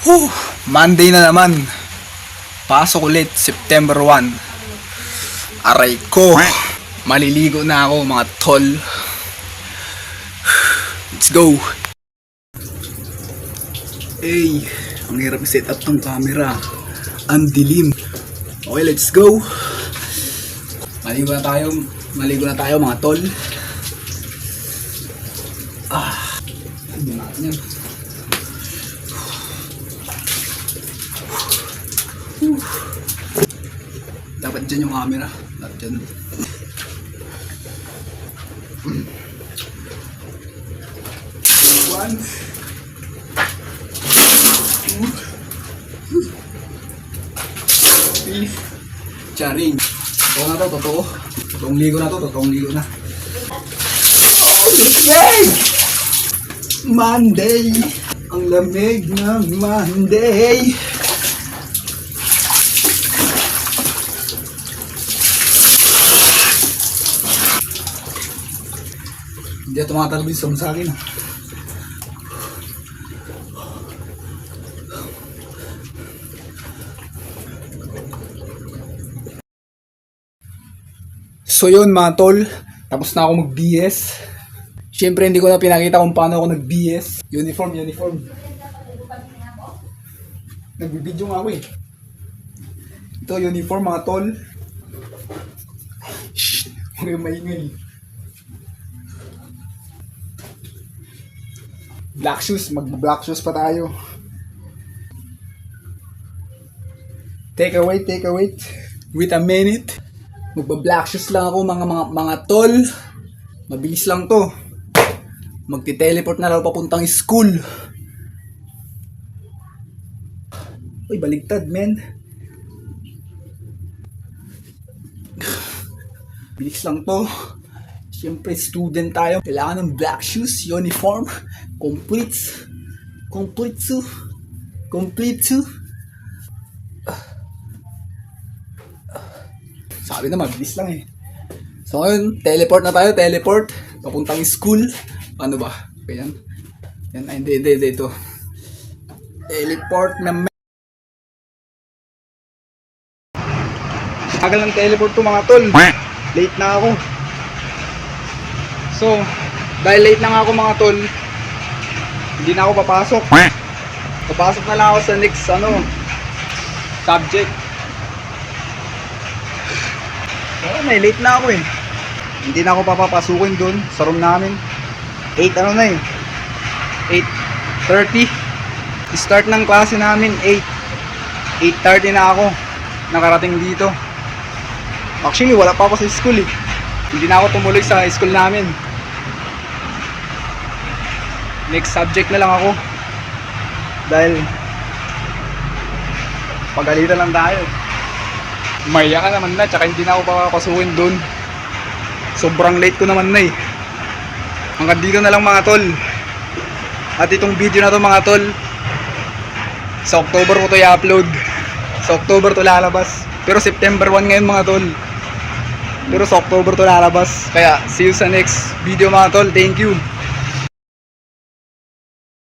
Whew, Monday na naman. Pasok ulit, September 1. Aray ko. Maliligo na ako mga tol. Let's go. Hey, ang hirap i-set up ng camera. Ang dilim. Okay, let's go. Maligo na tayo mga tol. Ano natin yan? Dapat dyan yung camera. Dapat dyan. One. Two. Three. Charing. Totoo na to, totoo. Totoong ligo na to, totoong ligo na. Oh, yay! Monday! Ang lamig ng Monday! Hindi na tumatalab yung sound sa akin. So yun mga tol, tapos na ako mag-BS. Siyempre hindi ko na pinakita kung paano ako nag-BS. Uniform. Nagbibidyo nga ako eh. Ito uniform mga tol. Shhh, huwag yung maingay. Black shoes, mag-black shoes pa tayo. Take a wait. Wait a minute. Magba-black shoes lang ako mga tol. Mabilis lang to. Magti-teleport na raw papuntang school. Uy, baligtad men. Bilis lang to. Siyempre student tayo. Kailangan ng black shoes, uniform. Complete. Sabi na mabilis lang eh. So ngayon, teleport na tayo, papuntang school. Ano ba? Ayan. Yan, hindi, ito. Teleport na tagal ng teleport to mga tol. Late na ako. So, dahil late na nga ako mga tol, hindi na ako papasok. Papasok na lang ako sa next subject. May late na ako eh. Hindi na ako papapasukin doon sa room namin. 8:30 start ng klase namin. 8:30 na ako nakarating dito. Actually wala pa ako sa school eh. Hindi na ako tumuloy sa school namin. Next subject na lang ako. Dahil pagalitan lang tayo. Maya ka naman na, tsaka hindi na ako papapasukin doon. Sobrang late ko naman na eh. Hanggang dito na lang mga tol. At itong video na to mga tol, sa October ko to i-upload. Sa October to lalabas. Pero September 1 ngayon mga tol. Pero sa October to lalabas. Kaya see you sa next video mga tol. Thank you.